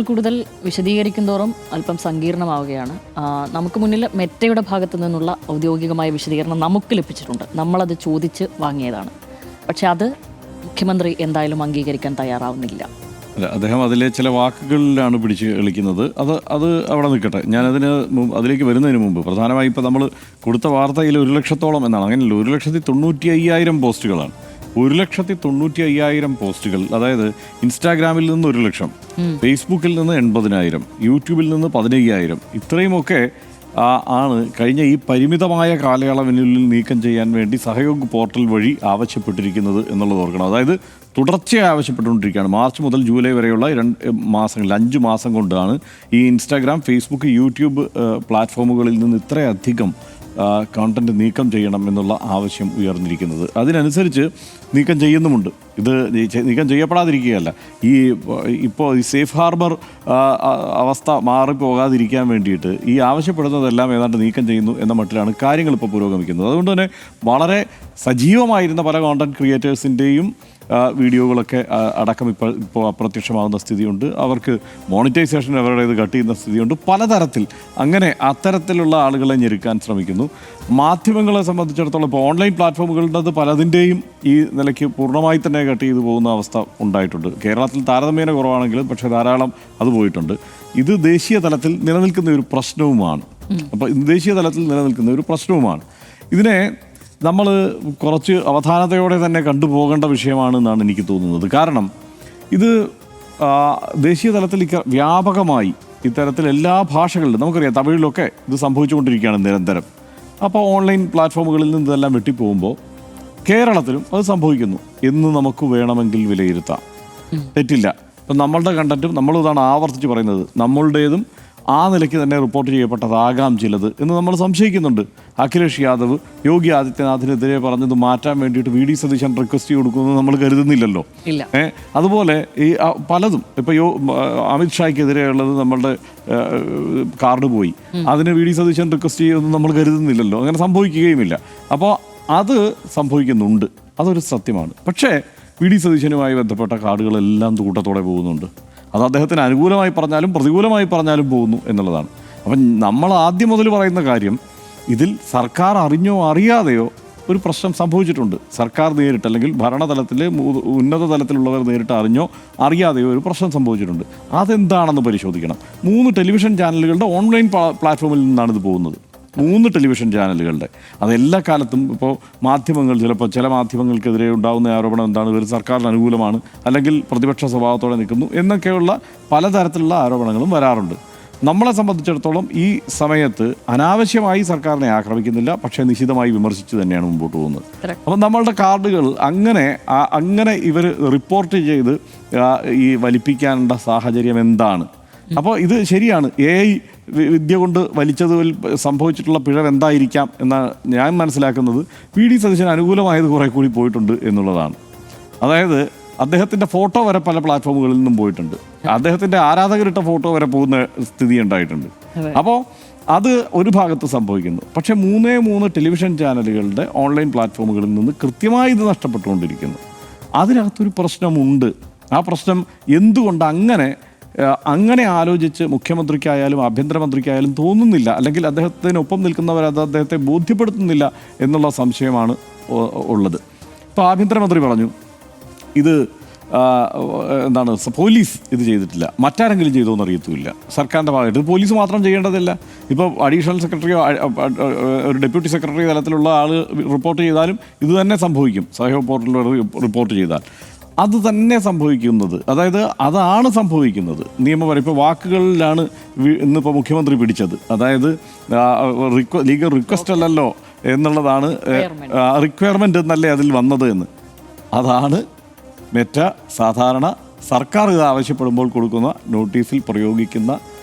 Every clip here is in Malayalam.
കൂടുതൽ വിശദീകരിക്കുന്തോറും അല്പം സങ്കീർണമാവുകയാണ്. നമുക്ക് മുന്നിൽ മെറ്റയുടെ ഭാഗത്തു നിന്നുള്ള ഔദ്യോഗികമായ വിശദീകരണം നമുക്ക് ലഭിച്ചിട്ടുണ്ട്. നമ്മളത് ചോദിച്ച് വാങ്ങിയതാണ്. പക്ഷെ അത് മുഖ്യമന്ത്രി എന്തായാലും അംഗീകരിക്കാൻ തയ്യാറാവുന്നില്ല. അല്ല, അദ്ദേഹം അതിലെ ചില വാക്കുകളിലാണ് പിടിച്ച് കളിക്കുന്നത്. അത് അവിടെ നിൽക്കട്ടെ. അതിലേക്ക് വരുന്നതിന് മുമ്പ് പ്രധാനമായും ഇപ്പോൾ നമ്മൾ കൊടുത്ത വാർത്തയിൽ 1,00,000-ഓളം എന്നാണ്. അങ്ങനെയല്ല, 1,95,000 പോസ്റ്റുകളാണ്. 1,95,000 പോസ്റ്റുകൾ. അതായത് ഇൻസ്റ്റാഗ്രാമിൽ നിന്ന് 1,00,000, ഫേസ്ബുക്കിൽ നിന്ന് 80,000, യൂട്യൂബിൽ നിന്ന് 15,000, ഇത്രയുമൊക്കെ ആണ് കഴിഞ്ഞ ഈ പരിമിതമായ കാലയളവിനുള്ളിൽ നീക്കം ചെയ്യാൻ വേണ്ടി സഹയോഗ് പോർട്ടൽ വഴി ആവശ്യപ്പെട്ടിരിക്കുന്നത് എന്നുള്ളത് ഓർക്കണം. അതായത് തുടർച്ചയായി ആവശ്യപ്പെട്ടുകൊണ്ടിരിക്കുകയാണ്. മാർച്ച് മുതൽ ജൂലൈ വരെയുള്ള 2 മാസങ്ങളിൽ 5 മാസം കൊണ്ടാണ് ഈ ഇൻസ്റ്റാഗ്രാം, ഫേസ്ബുക്ക്, യൂട്യൂബ് പ്ലാറ്റ്ഫോമുകളിൽ നിന്ന് ഇത്രയധികം കണ്ടന്റ് നീക്കം ചെയ്യണം എന്നുള്ള ആവശ്യം ഉയർന്നിരിക്കുന്നത്. അതിനനുസരിച്ച് നീക്കം ചെയ്യുന്നുമുണ്ട്. ഇത് നീക്കം ചെയ്യപ്പെടാതിരിക്കുകയല്ല. ഇപ്പോൾ ഈ സേഫ് ഹാർബർ അവസ്ഥ മാറിപ്പോകാതിരിക്കാൻ വേണ്ടിയിട്ട് ഈ ആവശ്യപ്പെടുന്നതെല്ലാം ഏതാണ്ട് നീക്കം ചെയ്യുന്നു എന്ന മട്ടിലാണ് കാര്യങ്ങൾ ഇപ്പോൾ പുരോഗമിക്കുന്നത്. അതുകൊണ്ട് തന്നെ വളരെ സജീവമായിരുന്ന പല കോണ്ടന്റ് ക്രിയേറ്റേഴ്സിൻ്റെയും വീഡിയോകളൊക്കെ അടക്കം ഇപ്പോൾ അപ്രത്യക്ഷമാകുന്ന സ്ഥിതിയുണ്ട്. അവർക്ക് മോണിറ്റൈസേഷൻ അവരുടേത് കട്ട് ചെയ്യുന്ന സ്ഥിതിയുണ്ട്. പലതരത്തിൽ അത്തരത്തിലുള്ള ആളുകളെ ഞെരുക്കാൻ ശ്രമിക്കുന്നു. മാധ്യമങ്ങളെ സംബന്ധിച്ചിടത്തോളം ഇപ്പോൾ ഓൺലൈൻ പ്ലാറ്റ്ഫോമുകളുടെ പലതിൻ്റെയും ഈ നിലയ്ക്ക് പൂർണ്ണമായി തന്നെ കട്ട് ചെയ്തു പോകുന്ന അവസ്ഥ ഉണ്ടായിട്ടുണ്ട്. കേരളത്തിൽ താരതമ്യേന കുറവാണെങ്കിലും പക്ഷേ ധാരാളം അത് പോയിട്ടുണ്ട്. ഇത് ദേശീയ തലത്തിൽ നിലനിൽക്കുന്ന ഒരു പ്രശ്നവുമാണ്. അപ്പോൾ ദേശീയ തലത്തിൽ നിലനിൽക്കുന്ന ഒരു പ്രശ്നവുമാണ്. ഇതിനെ നമ്മൾ കുറച്ച് അവധാനതയോടെ തന്നെ കണ്ടുപോകേണ്ട വിഷയമാണെന്നാണ് എനിക്ക് തോന്നുന്നത്. കാരണം ഇത് ദേശീയ തലത്തിൽ വ്യാപകമായി ഇത്തരത്തിൽ എല്ലാ ഭാഷകളിലും നമുക്കറിയാം, തമിഴിലൊക്കെ ഇത് സംഭവിച്ചുകൊണ്ടിരിക്കുകയാണ് നിരന്തരം. അപ്പോൾ ഓൺലൈൻ പ്ലാറ്റ്ഫോമുകളിൽ നിന്ന് ഇതെല്ലാം വെട്ടിപ്പോകുമ്പോൾ കേരളത്തിലും അത് സംഭവിക്കുന്നു എന്ന് നമുക്ക് വേണമെങ്കിൽ വിലയിരുത്താം. തെറ്റില്ല. ഇപ്പം നമ്മളുടെ കണ്ടന്റും നമ്മളിതാണ് ആവർത്തിച്ച് പറയുന്നത്, നമ്മളുടേതും ആ നിലയ്ക്ക് തന്നെ റിപ്പോർട്ട് ചെയ്യപ്പെട്ടതാകാം ചിലത് എന്ന് നമ്മൾ സംശയിക്കുന്നുണ്ട്. അഖിലേഷ് യാദവ് യോഗി ആദിത്യനാഥിനെതിരെ പറഞ്ഞത് മാറ്റാൻ വേണ്ടിയിട്ട് വി ഡി സതീശൻ റിക്വസ്റ്റ് കൊടുക്കുന്നത് നമ്മൾ കരുതുന്നില്ലല്ലോ. അതുപോലെ ഈ പലതും ഇപ്പോൾ അമിത്ഷായ്ക്കെതിരെയുള്ളത് നമ്മളുടെ കാർഡ് പോയി, അതിന് വി ഡി സതീശൻ റിക്വസ്റ്റ് ചെയ്യുമെന്ന് നമ്മൾ കരുതുന്നില്ലല്ലോ. അങ്ങനെ സംഭവിക്കുകയുമില്ല. അപ്പോൾ അത് സംഭവിക്കുന്നുണ്ട്, അതൊരു സത്യമാണ്. പക്ഷേ വി ഡി സതീശനുമായി ബന്ധപ്പെട്ട കാർഡുകളെല്ലാം കൂട്ടത്തോടെ പോകുന്നുണ്ട്. അത് അദ്ദേഹത്തിന് അനുകൂലമായി പറഞ്ഞാലും പ്രതികൂലമായി പറഞ്ഞാലും പോകുന്നു എന്നുള്ളതാണ്. അപ്പം നമ്മൾ ആദ്യം മുതൽ പറയുന്ന കാര്യം, ഇതിൽ സർക്കാർ അറിഞ്ഞോ അറിയാതെയോ ഒരു പ്രശ്നം സംഭവിച്ചിട്ടുണ്ട്. സർക്കാർ നേരിട്ട് അല്ലെങ്കിൽ ഭരണതലത്തിലെ ഉന്നത തലത്തിലുള്ളവർ നേരിട്ട് അറിഞ്ഞോ അറിയാതെയോ ഒരു പ്രശ്നം സംഭവിച്ചിട്ടുണ്ട്. അതെന്താണെന്ന് പരിശോധിക്കണം. 3 ടെലിവിഷൻ ചാനലുകളുടെ ഓൺലൈൻ പ്ലാറ്റ്ഫോമിൽ നിന്നാണ് ഇത് പോകുന്നത്. 3 ടെലിവിഷൻ ചാനലുകളുടെ. അതെല്ലാ കാലത്തും ഇപ്പോൾ മാധ്യമങ്ങൾ ചില മാധ്യമങ്ങൾക്കെതിരെ ഉണ്ടാകുന്ന ആരോപണം എന്താണ്, ഇവർ സർക്കാരിന് അനുകൂലമാണ് അല്ലെങ്കിൽ പ്രതിപക്ഷ സ്വഭാവത്തോടെ നിൽക്കുന്നു എന്നൊക്കെയുള്ള പലതരത്തിലുള്ള ആരോപണങ്ങളും വരാറുണ്ട്. നമ്മളെ സംബന്ധിച്ചിടത്തോളം ഈ സമയത്ത് അനാവശ്യമായി സർക്കാരിനെ ആക്രമിക്കുന്നില്ല, പക്ഷേ നിശിതമായി വിമർശിച്ച് തന്നെയാണ് മുമ്പോട്ട് പോകുന്നത്. അപ്പം നമ്മളുടെ കാർഡുകൾ അങ്ങനെ ഇവർ റിപ്പോർട്ട് ചെയ്ത് ഈ വലിപ്പിക്കാനുള്ള സാഹചര്യം എന്താണ്? അപ്പോൾ ഇത് ശരിയാണ്, AI വിദ്യ കൊണ്ട് വലിച്ചതിൽ സംഭവിച്ചിട്ടുള്ള പിഴവ് എന്തായിരിക്കാം എന്നാണ് ഞാൻ മനസ്സിലാക്കുന്നത്. വി ഡി സതീശന് അനുകൂലമായത് കുറേ കൂടി പോയിട്ടുണ്ട് എന്നുള്ളതാണ്. അതായത് അദ്ദേഹത്തിൻ്റെ ഫോട്ടോ വരെ പല പ്ലാറ്റ്ഫോമുകളിൽ നിന്നും പോയിട്ടുണ്ട്. അദ്ദേഹത്തിൻ്റെ ആരാധകരിട്ട ഫോട്ടോ വരെ പോകുന്ന സ്ഥിതി ഉണ്ടായിട്ടുണ്ട്. അപ്പോൾ അത് ഒരു ഭാഗത്ത് സംഭവിക്കുന്നു. പക്ഷേ 3 ടെലിവിഷൻ ചാനലുകളുടെ ഓൺലൈൻ പ്ലാറ്റ്ഫോമുകളിൽ നിന്ന് കൃത്യമായി ഇത് നഷ്ടപ്പെട്ടുകൊണ്ടിരിക്കുന്നു. അതിനകത്തൊരു പ്രശ്നമുണ്ട്. ആ പ്രശ്നം എന്തുകൊണ്ട് അങ്ങനെ ആലോചിച്ച് മുഖ്യമന്ത്രിക്കായാലും ആഭ്യന്തരമന്ത്രിക്കായാലും തോന്നുന്നില്ല, അല്ലെങ്കിൽ അദ്ദേഹത്തിനൊപ്പം നിൽക്കുന്നവർ അത് അദ്ദേഹത്തെ ബോധ്യപ്പെടുത്തുന്നില്ല എന്നുള്ള സംശയമാണ് ഉള്ളത്. ഇപ്പോൾ ആഭ്യന്തരമന്ത്രി പറഞ്ഞു ഇത് എന്താണ്, പോലീസ് ഇത് ചെയ്തിട്ടില്ല, മറ്റാരെങ്കിലും ചെയ്തോ എന്നറിയത്തുമില്ല. സർക്കാരിൻ്റെ ഭാഗമായിട്ട് ഇത് പോലീസ് മാത്രം ചെയ്യേണ്ടതില്ല. ഇപ്പോൾ അഡീഷണൽ സെക്രട്ടറിയോ ഒരു ഡെപ്യൂട്ടി സെക്രട്ടറി തലത്തിലുള്ള ആൾ റിപ്പോർട്ട് ചെയ്താലും ഇത് തന്നെ സംഭവിക്കും. സഹയോഗ് പോർട്ടലിൽ റിപ്പോർട്ട് ചെയ്താൽ അത് തന്നെ സംഭവിക്കുന്നത്. അതായത് അതാണ് സംഭവിക്കുന്നത്. നിയമപരം ഇപ്പോൾ വാക്കുകളിലാണ് ഇന്നിപ്പോൾ മുഖ്യമന്ത്രി പിടിച്ചത്. അതായത് ലീഗൽ റിക്വസ്റ്റ് അല്ലല്ലോ എന്നുള്ളതാണ്, റിക്വയർമെൻ്റ് എന്നല്ലേ അതിൽ വന്നത് എന്ന്. അതാണ് മെറ്റ സാധാരണ സർക്കാർ ഇത് ആവശ്യപ്പെടുമ്പോൾ കൊടുക്കുന്ന നോട്ടീസിൽ പ്രയോഗിക്കുന്ന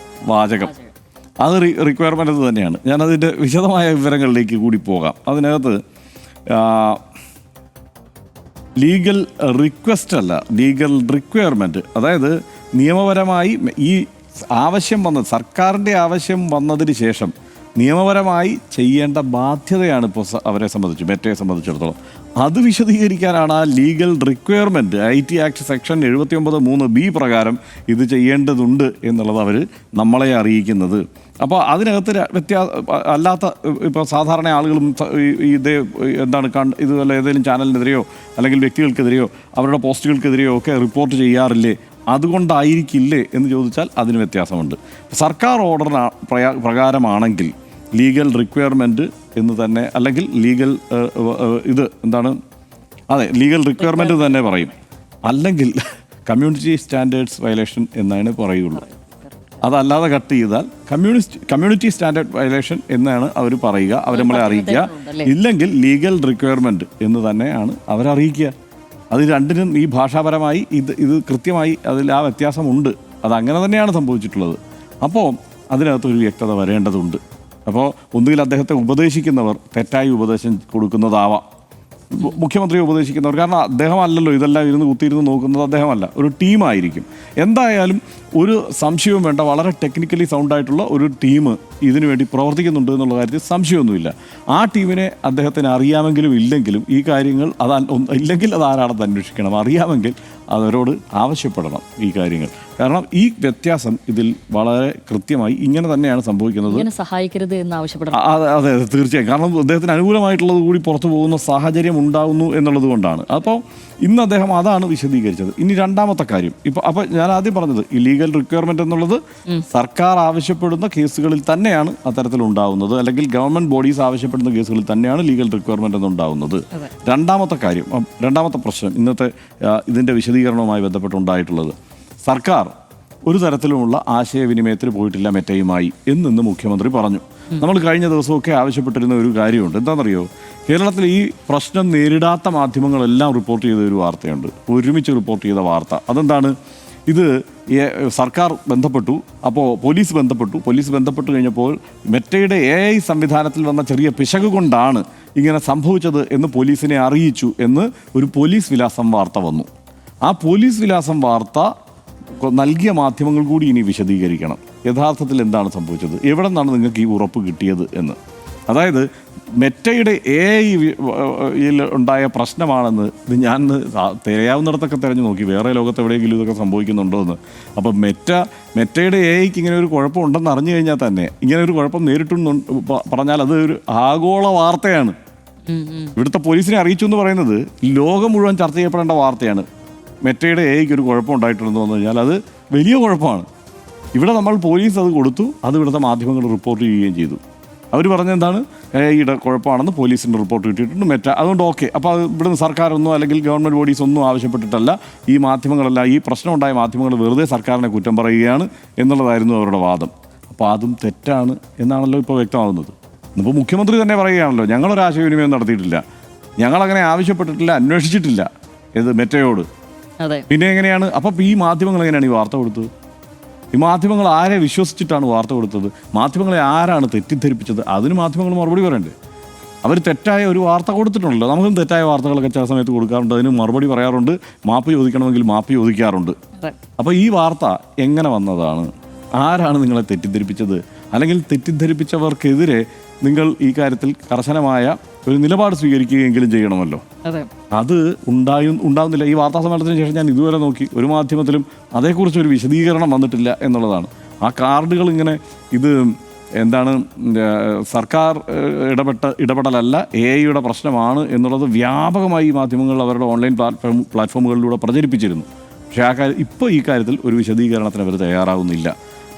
വാചകം. അത് റിക്വയർമെൻ്റ് തന്നെയാണ്. ഞാനതിൻ്റെ വിശദമായ വിവരങ്ങളിലേക്ക് കൂടി പോകാം. അതിനകത്ത് ലീഗൽ റിക്വസ്റ്റ് അല്ല, ലീഗൽ റിക്വയർമെൻറ്റ്. അതായത് നിയമപരമായി ഈ ആവശ്യം വന്നത്, സർക്കാരിൻ്റെ ആവശ്യം വന്നതിന് ശേഷം നിയമപരമായി ചെയ്യേണ്ട ബാധ്യതയാണ് ഇപ്പോൾ അവരെ സംബന്ധിച്ച്, മെറ്റയെ സംബന്ധിച്ചിടത്തോളം. അത് വിശദീകരിക്കാനാണ് ആ legal requirement IT act section 79(3)B പ്രകാരം ഇത് ചെയ്യേണ്ടതുണ്ട് എന്നുള്ളത് അവർ നമ്മളെ അറിയിക്കുന്നത്. അപ്പോൾ അതിനകത്ത് അല്ലാത്ത ഇപ്പോൾ സാധാരണ ആളുകളും ഇതേ എന്താണ് ഇതുപോലെ ഏതെങ്കിലും ചാനലിനെതിരെയോ അല്ലെങ്കിൽ വ്യക്തികൾക്കെതിരെയോ അവരുടെ പോസ്റ്റുകൾക്കെതിരെയോ ഒക്കെ റിപ്പോർട്ട് ചെയ്യാറില്ലേ? അതുകൊണ്ടായിരിക്കില്ലേ എന്ന് ചോദിച്ചാൽ അതിന് വ്യത്യാസമുണ്ട്. സർക്കാർ ഓർഡർ പ്രകാരമാണെങ്കിൽ ലീഗൽ റിക്വയർമെൻറ്റ് എന്ന് തന്നെ, അല്ലെങ്കിൽ ലീഗൽ ലീഗൽ റിക്വയർമെൻറ്റ് തന്നെ പറയും, അല്ലെങ്കിൽ കമ്മ്യൂണിറ്റി സ്റ്റാൻഡേർഡ്സ് വയലേഷൻ എന്നാണ് പറയുള്ളൂ. അതല്ലാതെ കട്ട് ചെയ്താൽ കമ്മ്യൂണിറ്റി സ്റ്റാൻഡേർഡ് വയലേഷൻ എന്നാണ് അവർ പറയുക, അവർ നമ്മളെ അറിയിക്കുക. ഇല്ലെങ്കിൽ ലീഗൽ റിക്വയർമെൻറ്റ് എന്ന് തന്നെയാണ് അവരറിയിക്കുക. അത് രണ്ടിനും ഈ ഭാഷാപരമായി ഇത് കൃത്യമായി അതിൽ ആ വ്യത്യാസമുണ്ട്. അതങ്ങനെ തന്നെയാണ് സംഭവിച്ചിട്ടുള്ളത്. അപ്പോൾ അതിനകത്തൊരു വ്യക്തത വരേണ്ടതുണ്ട്. അപ്പോൾ ഒന്നുകിൽ അദ്ദേഹത്തെ ഉപദേശിക്കുന്നവർ തെറ്റായി ഉപദേശം കൊടുക്കുന്നതാവാം, മുഖ്യമന്ത്രിയെ ഉപദേശിക്കുന്നവർ, കാരണം അദ്ദേഹം അല്ലല്ലോ ഇതെല്ലാം കുത്തിയിരുന്ന് നോക്കുന്നത്, അദ്ദേഹമല്ല, ഒരു ടീമായിരിക്കും. എന്തായാലും ഒരു സംശയവും വേണ്ട, വളരെ ടെക്നിക്കലി സൗണ്ടായിട്ടുള്ള ഒരു ടീം ഇതിനു വേണ്ടി പ്രവർത്തിക്കുന്നുണ്ട് എന്നുള്ള കാര്യത്തിൽ സംശയമൊന്നുമില്ല. ആ ടീമിനെ അദ്ദേഹത്തിന് അറിയാമെങ്കിലും ഇല്ലെങ്കിലും ഈ കാര്യങ്ങൾ ഇല്ലെങ്കിൽ അത് ആരാണെന്ന് അന്വേഷിക്കണം, അറിയാമെങ്കിൽ അവരോട് ആവശ്യപ്പെടണം ഈ കാര്യങ്ങൾ. കാരണം ഈ വ്യത്യാസം ഇതിൽ വളരെ കൃത്യമായി ഇങ്ങനെ തന്നെയാണ് സംഭവിക്കുന്നത്. സഹായിക്കരുത് എന്ന് ആവശ്യപ്പെടണം. അതെ, തീർച്ചയായും. കാരണം അദ്ദേഹത്തിന് അനുകൂലമായിട്ടുള്ളത് കൂടി പുറത്തു പോകുന്ന സാഹചര്യം ഉണ്ടാകുന്നു എന്നുള്ളത് കൊണ്ടാണ്. അപ്പോൾ ഇന്ന് അദ്ദേഹം അതാണ് വിശദീകരിച്ചത്. ഇനി രണ്ടാമത്തെ കാര്യം, അപ്പോൾ ഞാൻ ആദ്യം പറഞ്ഞത് ഈ ലീഗൽ റിക്വയർമെന്റ് എന്നുള്ളത് സർക്കാർ ആവശ്യപ്പെടുന്ന കേസുകളിൽ തന്നെയാണ് അത്തരത്തിൽ ഉണ്ടാവുന്നത്, അല്ലെങ്കിൽ ഗവൺമെന്റ് ബോഡീസ് ആവശ്യപ്പെടുന്ന കേസുകളിൽ തന്നെയാണ് ലീഗൽ റിക്വയർമെന്റ് എന്നുണ്ടാവുന്നത്. രണ്ടാമത്തെ പ്രശ്നം ഇന്നത്തെ ഇതിന്റെ വിശദീകരണവുമായി ബന്ധപ്പെട്ടുണ്ടായിട്ടുള്ളത്, സർക്കാർ ഒരു തരത്തിലുമുള്ള ആശയവിനിമയത്തിന് പോയിട്ടില്ല മെറ്റയുമായി എന്ന് മുഖ്യമന്ത്രി പറഞ്ഞു. നമ്മൾ കഴിഞ്ഞ ദിവസമൊക്കെ ആവശ്യപ്പെട്ടിരുന്ന ഒരു കാര്യമുണ്ട്. എന്താണെന്നറിയോ? കേരളത്തിൽ ഈ പ്രശ്നം നേരിടാത്ത മാധ്യമങ്ങളെല്ലാം റിപ്പോർട്ട് ചെയ്ത ഒരു വാർത്തയുണ്ട്, ഒരുമിച്ച് റിപ്പോർട്ട് ചെയ്ത വാർത്ത. അതെന്താണ്? ഇത് സർക്കാർ ബന്ധപ്പെട്ടു, അപ്പോൾ പോലീസ് ബന്ധപ്പെട്ടു കഴിഞ്ഞപ്പോൾ മെറ്റയുടെ AI സംവിധാനത്തിൽ വന്ന ചെറിയ പിശക് കൊണ്ടാണ് ഇങ്ങനെ സംഭവിച്ചത് എന്ന് പോലീസിനെ അറിയിച്ചു എന്ന് ഒരു പോലീസ് വിലാസം വാർത്ത വന്നു. ആ പോലീസ് വിലാസം വാർത്ത നൽകിയ മാധ്യമങ്ങൾ കൂടി ഇനി വിശദീകരിക്കണം യഥാർത്ഥത്തിൽ എന്താണ് സംഭവിച്ചത്, എവിടെ നിന്നാണ് നിങ്ങൾക്ക് ഈ ഉറപ്പ് കിട്ടിയത് എന്ന്. അതായത് മെറ്റയുടെ AI ഉണ്ടായ പ്രശ്നമാണെന്ന് ഇത് ഞാൻ തിരയാവുന്നിടത്തൊക്കെ തിരഞ്ഞു നോക്കി, വേറെ ലോകത്ത് എവിടെയെങ്കിലും ഇതൊക്കെ സംഭവിക്കുന്നുണ്ടോ എന്ന്. അപ്പം മെറ്റയുടെ AIക്ക് ഇങ്ങനെ ഒരു കുഴപ്പമുണ്ടെന്ന് അറിഞ്ഞു കഴിഞ്ഞാൽ തന്നെ, ഇങ്ങനെ ഒരു കുഴപ്പം നേരിട്ടെന്ന് പറഞ്ഞാൽ അത് ഒരു ആഗോള വാർത്തയാണ്. ഇവിടുത്തെ പോലീസിനെ അറിയിച്ചു എന്ന് പറയുന്നത് ലോകം മുഴുവൻ ചർച്ച ചെയ്യപ്പെടേണ്ട വാർത്തയാണ്. മെറ്റയുടെ AIക്ക് ഒരു കുഴപ്പം ഉണ്ടായിട്ടുണ്ടെന്ന് പറഞ്ഞു കഴിഞ്ഞാൽ അത് വലിയ കുഴപ്പമാണ്. ഇവിടെ നമ്മൾ പോലീസ് അത് കൊടുത്തു, അത് ഇവിടുത്തെ മാധ്യമങ്ങൾ റിപ്പോർട്ട് ചെയ്യുകയും ചെയ്തു. അവർ പറഞ്ഞെന്താണ്, AIയുടെ കുഴപ്പമാണെന്ന് പോലീസിൻ്റെ റിപ്പോർട്ട് കിട്ടിയിട്ടുണ്ട് മെറ്റ, അതുകൊണ്ട് ഓക്കെ. അപ്പോൾ അത് ഇവിടുന്ന് സർക്കാരൊന്നും അല്ലെങ്കിൽ ഗവൺമെൻറ് ബോഡീസ് ഒന്നും ആവശ്യപ്പെട്ടിട്ടല്ല, ഈ മാധ്യമങ്ങളെല്ലാം, ഈ പ്രശ്നമുണ്ടായ മാധ്യമങ്ങൾ വെറുതെ സർക്കാരിനെ കുറ്റം പറയുകയാണ് എന്നുള്ളതായിരുന്നു അവരുടെ വാദം. അപ്പോൾ അതും തെറ്റാണ് എന്നാണല്ലോ ഇപ്പോൾ വ്യക്തമാകുന്നത്. ഇപ്പോൾ മുഖ്യമന്ത്രി തന്നെ പറയുകയാണല്ലോ, ഞങ്ങളൊരു ആശയവിനിമയം നടത്തിയിട്ടില്ല, ഞങ്ങളങ്ങനെ ആവശ്യപ്പെട്ടിട്ടില്ല, അന്വേഷിച്ചിട്ടില്ല ഇത് മെറ്റയോട്. പിന്നെ എങ്ങനെയാണ് അപ്പോൾ ഈ മാധ്യമങ്ങൾ എങ്ങനെയാണ് ഈ വാർത്ത കൊടുത്തത്? ഈ മാധ്യമങ്ങൾ ആരെ വിശ്വസിച്ചിട്ടാണ് വാർത്ത കൊടുത്തത്? മാധ്യമങ്ങളെ ആരാണ് തെറ്റിദ്ധരിപ്പിച്ചത്? അതിന് മാധ്യമങ്ങൾ മറുപടി പറയണ്ടേ? അവർ തെറ്റായ ഒരു വാർത്ത കൊടുത്തിട്ടുണ്ടല്ലോ. നമുക്കും തെറ്റായ വാർത്തകളൊക്കെ ചില സമയത്ത് കൊടുക്കാറുണ്ട്, അതിന് മറുപടി പറയാറുണ്ട്, മാപ്പ് ചോദിക്കണമെങ്കിൽ മാപ്പ് ചോദിക്കാറുണ്ട്. അപ്പോൾ ഈ വാർത്ത എങ്ങനെ വന്നതാണ്? ആരാണ് നിങ്ങളെ തെറ്റിദ്ധരിപ്പിച്ചത്? അല്ലെങ്കിൽ തെറ്റിദ്ധരിപ്പിച്ചവർക്കെതിരെ നിങ്ങൾ ഈ കാര്യത്തിൽ കർശനമായ ഒരു നിലപാട് സ്വീകരിക്കുകയെങ്കിലും ചെയ്യണമല്ലോ. അത് ഉണ്ടാവുന്നില്ല. ഈ വാർത്താ സമ്മേളനത്തിന് ശേഷം ഞാൻ ഇതുവരെ നോക്കി, ഒരു മാധ്യമത്തിലും അതേക്കുറിച്ചൊരു വിശദീകരണം വന്നിട്ടില്ല എന്നുള്ളതാണ്. ആ കാർഡുകൾ ഇങ്ങനെ ഇത് എന്താണ് സർക്കാർ ഇടപെടലല്ല, AIയുടെ പ്രശ്നമാണ് എന്നുള്ളത് വ്യാപകമായി മാധ്യമങ്ങൾ അവരുടെ ഓൺലൈൻ പ്ലാറ്റ്ഫോമുകളിലൂടെ പ്രചരിപ്പിച്ചിരുന്നു. പക്ഷേ ഇപ്പോൾ ഈ കാര്യത്തിൽ ഒരു വിശദീകരണത്തിന് അവർ തയ്യാറാവുന്നില്ല.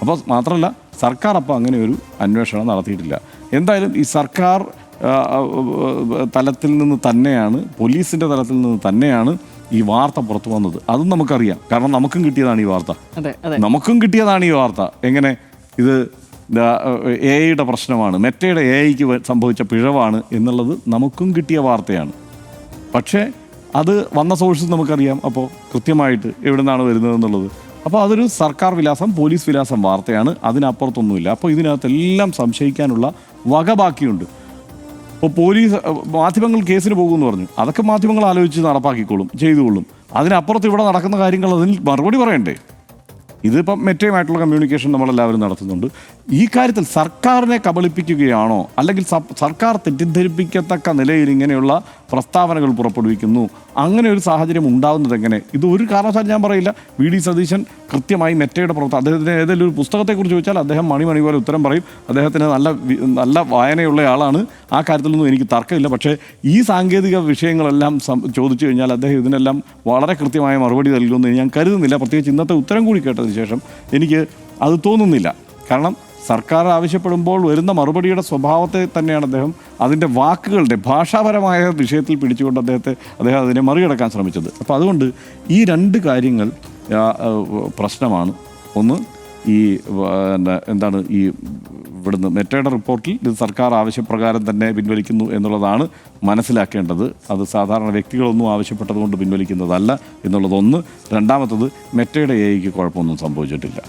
അപ്പോൾ മാത്രമല്ല, സർക്കാർ അപ്പോൾ അങ്ങനെ ഒരു അന്വേഷണം നടത്തിയിട്ടില്ല. എന്തായാലും ഈ സർക്കാർ തലത്തിൽ നിന്ന് തന്നെയാണ്, പോലീസിൻ്റെ തലത്തിൽ നിന്ന് തന്നെയാണ് ഈ വാർത്ത പുറത്തു വന്നത്. അതും നമുക്കറിയാം, കാരണം നമുക്കും കിട്ടിയതാണ് ഈ വാർത്ത. എങ്ങനെ ഇത് AIയുടെ പ്രശ്നമാണ്, മെറ്റയുടെ AIക്ക് സംഭവിച്ച പിഴവാണ് എന്നുള്ളത് നമുക്കും കിട്ടിയ വാർത്തയാണ്. പക്ഷേ അത് വന്ന സോഴ്സ് നമുക്കറിയാം, അപ്പോൾ കൃത്യമായിട്ട് എവിടെ നിന്നാണ് വരുന്നതെന്നുള്ളത്. അപ്പോൾ അതൊരു സർക്കാർ വിലാസം, പോലീസ് വിലാസം വാർത്തയാണ്, അതിനപ്പുറത്തൊന്നുമില്ല. അപ്പോൾ ഇതിനകത്തെല്ലാം സംശയിക്കാനുള്ള വക ബാക്കിയുണ്ട്. ഇപ്പോൾ മാധ്യമങ്ങൾ കേസിന് പോകുമെന്ന് പറഞ്ഞു, അതൊക്കെ മാധ്യമങ്ങൾ ആലോചിച്ച് നടപ്പാക്കിക്കോളും, ചെയ്തുകൊള്ളും. അതിനപ്പുറത്ത് ഇവിടെ നടക്കുന്ന കാര്യങ്ങൾ അതിന് മറുപടി പറയണ്ടേ? ഇതിപ്പം മെറ്റയുമായിട്ടുള്ള കമ്മ്യൂണിക്കേഷൻ നമ്മളെല്ലാവരും നടത്തുന്നുണ്ട്. ഈ കാര്യത്തിൽ സർക്കാരിനെ കബളിപ്പിക്കുകയാണോ, അല്ലെങ്കിൽ സർക്കാർ തെറ്റിദ്ധരിപ്പിക്കത്തക്ക നിലയിൽ ഇങ്ങനെയുള്ള പ്രസ്താവനകൾ പുറപ്പെടുവിക്കുന്നു, അങ്ങനെ ഒരു സാഹചര്യം ഉണ്ടാകുന്നത് എങ്ങനെ? ഇത് ഒരു കാരണവശാലും ഞാൻ പറയില്ല. വി.ഡി. സതീശൻ കൃത്യമായി മെറ്റയുടെ അദ്ദേഹത്തിന് ഏതെങ്കിലും ഒരു പുസ്തകത്തെക്കുറിച്ച് ചോദിച്ചാൽ അദ്ദേഹം മണി പോലെ ഉത്തരം പറയും. അദ്ദേഹത്തിന് നല്ല വായനയുള്ള ആളാണ്. ആ കാര്യത്തിലൊന്നും എനിക്ക് തർക്കമില്ല. പക്ഷേ ഈ സാങ്കേതിക വിഷയങ്ങളെല്ലാം ചോദിച്ചു കഴിഞ്ഞാൽ അദ്ദേഹം ഇതിനെല്ലാം വളരെ കൃത്യമായ മറുപടി നൽകുമെന്ന് ഞാൻ കരുതുന്നില്ല. പ്രത്യേകിച്ച് ഇന്നത്തെ ഉത്തരം കൂടി കേട്ടതിന് ശേഷം എനിക്ക് അത് തോന്നുന്നില്ല. കാരണം സർക്കാർ ആവശ്യപ്പെടുമ്പോൾ വരുന്ന മറുപടിയുടെ സ്വഭാവത്തെ തന്നെയാണ് അദ്ദേഹം അതിൻ്റെ വാക്കുകളുടെ ഭാഷാപരമായ വിഷയത്തിൽ പിടിച്ചുകൊണ്ട് അദ്ദേഹം അതിനെ മറികടക്കാൻ ശ്രമിച്ചത്. അപ്പോൾ അതുകൊണ്ട് ഈ രണ്ട് കാര്യങ്ങൾ പ്രശ്നമാണ്. ഒന്ന്, ഈ എന്താണ് ഈ ഇവിടുന്ന് മെറ്റയുടെ റിപ്പോർട്ടിൽ ഇത് സർക്കാർ ആവശ്യപ്രകാരം തന്നെ പിൻവലിക്കുന്നു എന്നുള്ളതാണ് മനസ്സിലാക്കേണ്ടത്. അത് സാധാരണ വ്യക്തികളൊന്നും ആവശ്യപ്പെട്ടതുകൊണ്ട് പിൻവലിക്കുന്നതല്ല എന്നുള്ളതൊന്ന്. രണ്ടാമത്തത്, മെറ്റയുടെ എഐക്ക് കുഴപ്പമൊന്നും സംഭവിച്ചിട്ടില്ല.